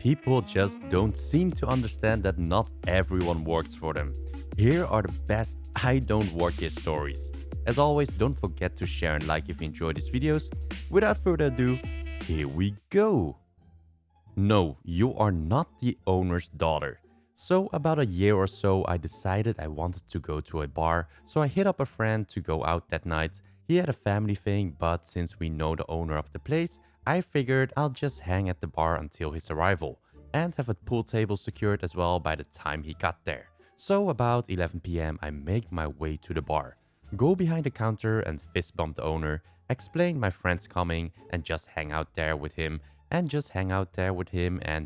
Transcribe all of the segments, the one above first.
people just don't seem to understand that not everyone works for them. Here are the best I don't work here stories. As always, don't forget to share and like if you enjoy these videos. Without further ado, here we go. No, you are not the owner's daughter. So about a year or so, I decided I wanted to go to a bar, so I hit up a friend to go out that night. He had a family thing, but since we know the owner of the place, I figured I'll just hang at the bar until his arrival, and have a pool table secured as well by the time he got there. So about 11 p.m. I make my way to the bar, go behind the counter and fist bump the owner, explain my friend's coming and just hang out there with him and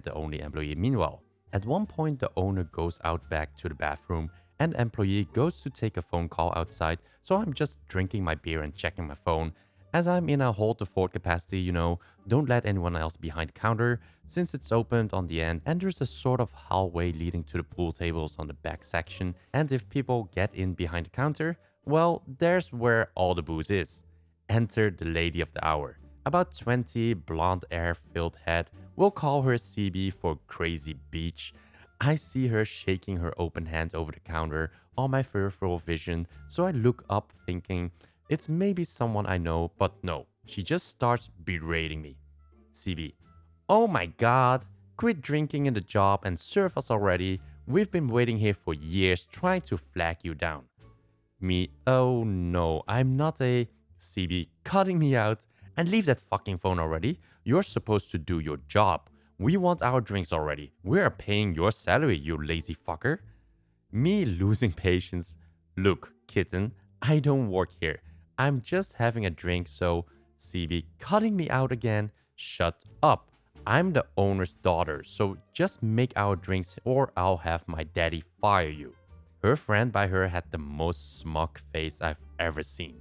the only employee meanwhile. At one point, the owner goes out back to the bathroom and the employee goes to take a phone call outside, so I'm just drinking my beer and checking my phone. As I'm in a hold the fort capacity, don't let anyone else behind the counter since it's opened on the end and there's a sort of hallway leading to the pool tables on the back section, and if people get in behind the counter, well, there's where all the booze is. Enter the lady of the hour. About 20, blonde air-filled head. We'll call her CB for Crazy Beach. I see her shaking her open hand over the counter on my peripheral vision, so I look up thinking it's maybe someone I know, but no. She just starts berating me. CB: "Oh my god, quit drinking in the job and serve us already. We've been waiting here for years trying to flag you down." Me: "Oh no, I'm not a..." CB cutting me out: "And leave that fucking phone already. You're supposed to do your job. We want our drinks already. We are paying your salary, you lazy fucker." Me losing patience: "Look, kitten, I don't work here. I'm just having a drink, so..." CB cutting me out again: "Shut up. I'm the owner's daughter, so just make our drinks or I'll have my daddy fire you." Her friend by her had the most smug face I've ever seen.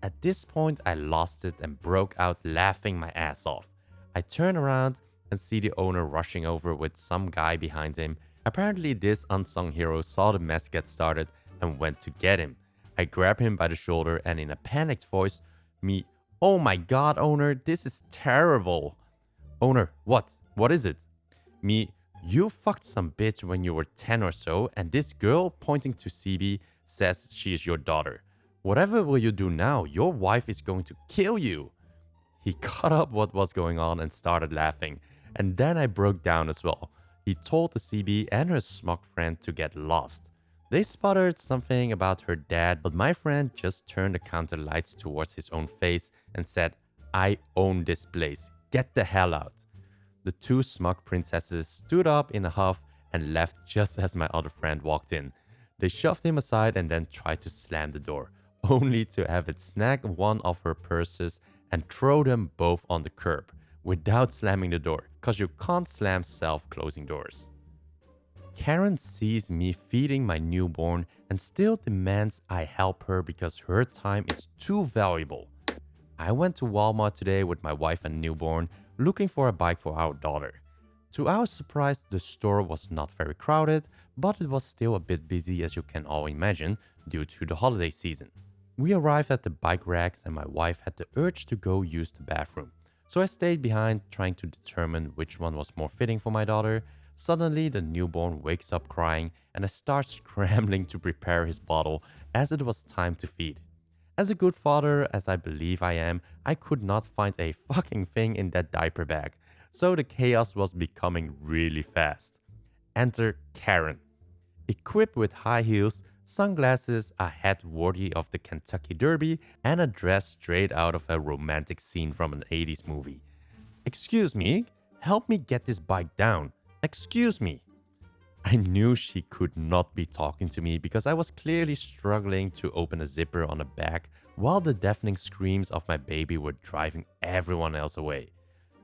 At this point, I lost it and broke out laughing my ass off. I turn around and see the owner rushing over with some guy behind him. Apparently, this unsung hero saw the mess get started and went to get him. I grab him by the shoulder and in a panicked voice, me: "Oh my god, owner, this is terrible." Owner: "What? What is it?" Me: "You fucked some bitch when you were 10 or so, and this girl," pointing to CB, "says she is your daughter. Whatever will you do now? Your wife is going to kill you." He caught up what was going on and started laughing. And then I broke down as well. He told the CB and her smug friend to get lost. They sputtered something about her dad, but my friend just turned the counter lights towards his own face and said, "I own this place. Get the hell out." The two smug princesses stood up in a huff and left just as my other friend walked in. They shoved him aside and then tried to slam the door, only to have it snag one of her purses and throw them both on the curb without slamming the door, cause you can't slam self-closing doors. Karen sees me feeding my newborn and still demands I help her because her time is too valuable. I went to Walmart today with my wife and newborn looking for a bike for our daughter. To our surprise, the store was not very crowded, but it was still a bit busy as you can all imagine due to the holiday season. We arrived at the bike racks and my wife had the urge to go use the bathroom. So I stayed behind trying to determine which one was more fitting for my daughter. Suddenly, the newborn wakes up crying and I start scrambling to prepare his bottle as it was time to feed. As a good father, as I believe I am, I could not find a fucking thing in that diaper bag. So the chaos was becoming really fast. Enter Karen. Equipped with high heels, sunglasses, a hat worthy of the Kentucky Derby, and a dress straight out of a romantic scene from an 80s movie. "Excuse me, help me get this bike down. Excuse me." I knew she could not be talking to me because I was clearly struggling to open a zipper on the back while the deafening screams of my baby were driving everyone else away.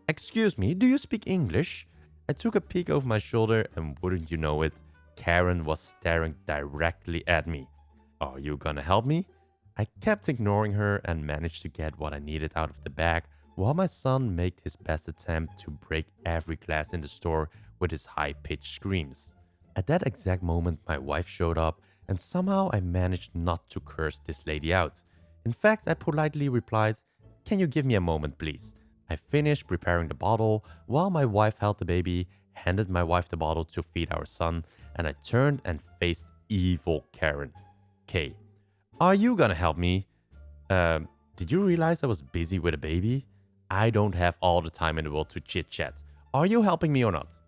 "Excuse me, do you speak English?" I took a peek over my shoulder and wouldn't you know it, Karen was staring directly at me. "Are you gonna help me?" I kept ignoring her and managed to get what I needed out of the bag while my son made his best attempt to break every glass in the store with his high-pitched screams. At that exact moment, my wife showed up and somehow I managed not to curse this lady out. In fact, I politely replied, "Can you give me a moment, please?" I finished preparing the bottle while my wife held the baby handed my wife the bottle to feed our son, and I turned and faced evil Karen. K, are you gonna help me? Did you realize I was busy with a baby? I don't have all the time in the world to chit chat. Are you helping me or not?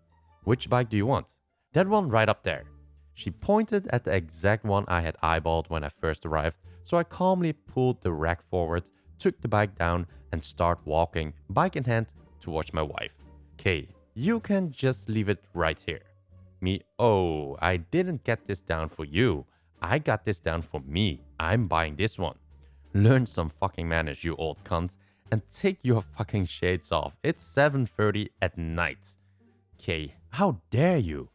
Which bike do you want? That one right up there. She pointed at the exact one I had eyeballed when I first arrived, so I calmly pulled the rack forward, took the bike down, and started walking, bike in hand, towards my wife. Kay, you can just leave it right here. Me, oh, I didn't get this down for you. I got this down for me. I'm buying this one. Learn some fucking manners, you old cunt, and take your fucking shades off. It's 7:30 at night. Kay, how dare you?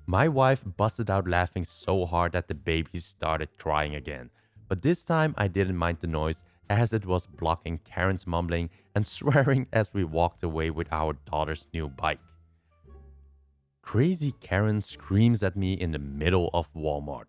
My wife busted out laughing so hard that the baby started crying again. But this time I didn't mind the noise, as it was blocking Karen's mumbling and swearing as we walked away with our daughter's new bike. Crazy Karen screams at me in the middle of Walmart.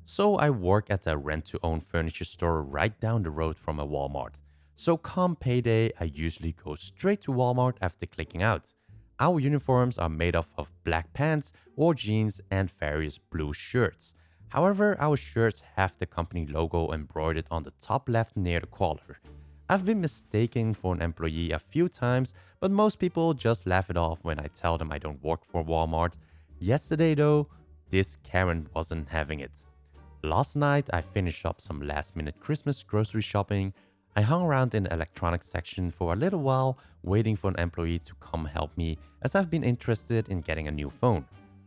So I work at a rent-to-own furniture store right down the road from a Walmart. So come payday, I usually go straight to Walmart after clicking out. Our uniforms are made up of black pants or jeans and various blue shirts. However, our shirts have the company logo embroidered on the top left near the collar. I've been mistaken for an employee a few times, but most people just laugh it off when I tell them I don't work for Walmart. Yesterday though, this Karen wasn't having it. Last night, I finished up some last-minute Christmas grocery shopping. I hung around in the electronics section for a little while, waiting for an employee to come help me, as I've been interested in getting a new phone.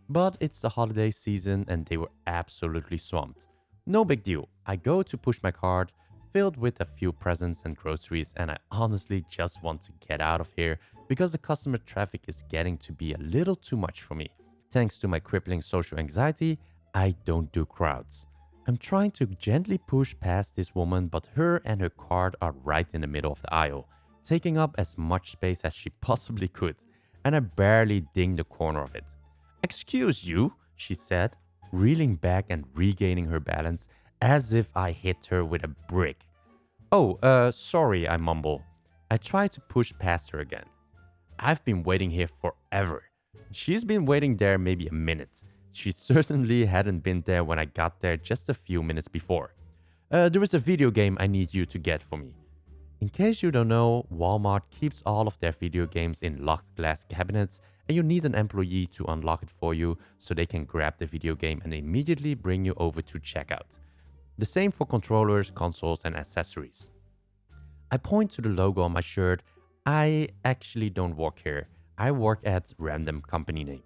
But it's the holiday season and they were absolutely swamped. No big deal. I go to push my cart, filled with a few presents and groceries, and I honestly just want to get out of here because the customer traffic is getting to be a little too much for me. Thanks to my crippling social anxiety, I don't do crowds. I'm trying to gently push past this woman, but her and her cart are right in the middle of the aisle, taking up as much space as she possibly could, and I barely ding the corner of it. "Excuse you," she said, reeling back and regaining her balance as if I hit her with a brick. "Oh, sorry," I mumble. I try to push past her again. "I've been waiting here forever." She's been waiting there maybe a minute. She certainly hadn't been there when I got there just a few minutes before. There is a video game I need you to get for me." In case you don't know, Walmart keeps all of their video games in locked glass cabinets, and you need an employee to unlock it for you so they can grab the video game and immediately bring you over to checkout. The same for controllers, consoles, and accessories. I point to the logo on my shirt. I actually don't work here. I work at random company name.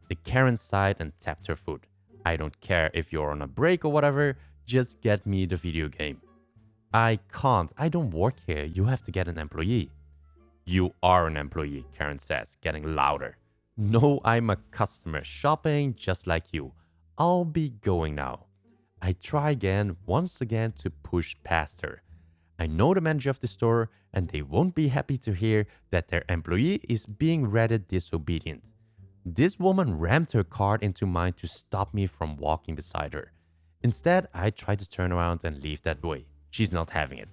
The Karen sighed and tapped her foot. "I don't care if you're on a break or whatever, just get me the video game." "I can't. I don't work here. You have to get an employee." "You are an employee," Karen says, getting louder. "No, I'm a customer shopping just like you. I'll be going now." I try again, once again, to push past her. I know the manager of the store, and they won't be happy to hear that their employee is being rated disobedient. This woman rammed her cart into mine to stop me from walking beside her. Instead, I try to turn around and leave that way. She's not having it.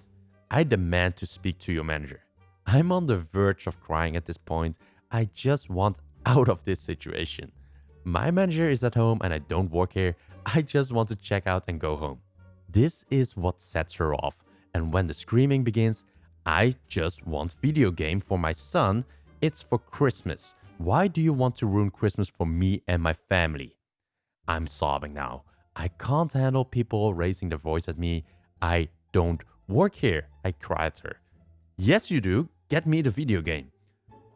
"I demand to speak to your manager." I'm on the verge of crying at this point. I just want out of this situation. My manager is at home and I don't work here. I just want to check out and go home. This is what sets her off. And when the screaming begins, "I just want video game for my son. It's for Christmas. Why do you want to ruin Christmas for me and my family?" I'm sobbing now. I can't handle people raising their voice at me. "I don't work here," I cry at her. "Yes, you do. Get me the video game."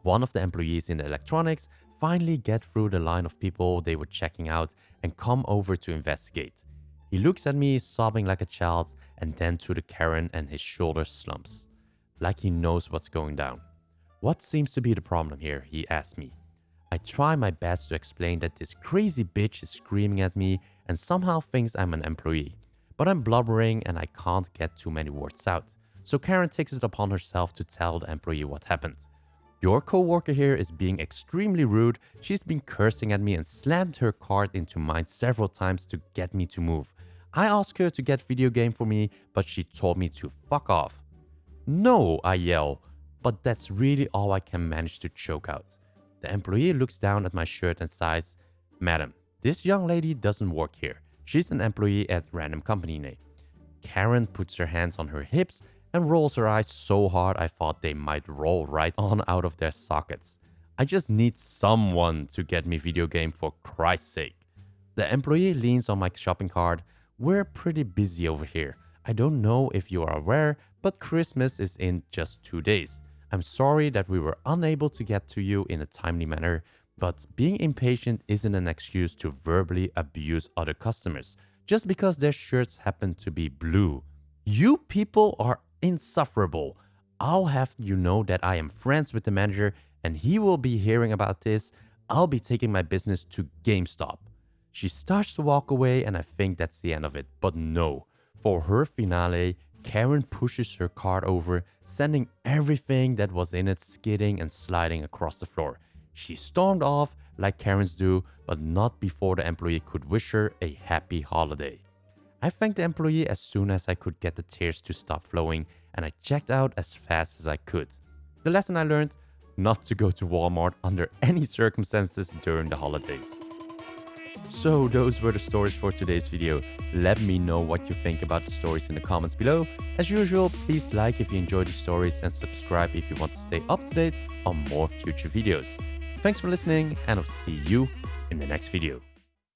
One of the employees in the electronics finally get through the line of people they were checking out and come over to investigate. He looks at me, sobbing like a child, and then to the Karen, and his shoulders slumps, like he knows what's going down. "What seems to be the problem here?" he asks me. I try my best to explain that this crazy bitch is screaming at me and somehow thinks I'm an employee. But I'm blubbering and I can't get too many words out. So Karen takes it upon herself to tell the employee what happened. "Your co-worker here is being extremely rude. She's been cursing at me and slammed her cart into mine several times to get me to move. I asked her to get video game for me, but she told me to fuck off." "No," I yell, but that's really all I can manage to choke out. The employee looks down at my shirt and sighs, "Madam, this young lady doesn't work here. She's an employee at random company name." Karen puts her hands on her hips and rolls her eyes so hard I thought they might roll right on out of their sockets. I just need someone to get me video game for Christ's sake. The employee leans on my shopping cart. "We're pretty busy over here. I don't know if you are aware, but Christmas is in just 2 days. I'm sorry that we were unable to get to you in a timely manner, but being impatient isn't an excuse to verbally abuse other customers just because their shirts happen to be blue. You people are insufferable. I'll have you know that I am friends with the manager and he will be hearing about this. I'll be taking my business to GameStop." She starts to walk away and I think that's the end of it, but no. For her finale, Karen pushes her cart over, sending everything that was in it skidding and sliding across the floor. She stormed off like Karens do, but not before the employee could wish her a happy holiday. I thanked the employee as soon as I could get the tears to stop flowing, and I checked out as fast as I could. The lesson I learned: not to go to Walmart under any circumstances during the holidays. So those were the stories for today's video. Let me know what you think about the stories in the comments below. As usual, please like if you enjoyed the stories and subscribe if you want to stay up to date on more future videos. Thanks for listening, and I'll see you in the next video.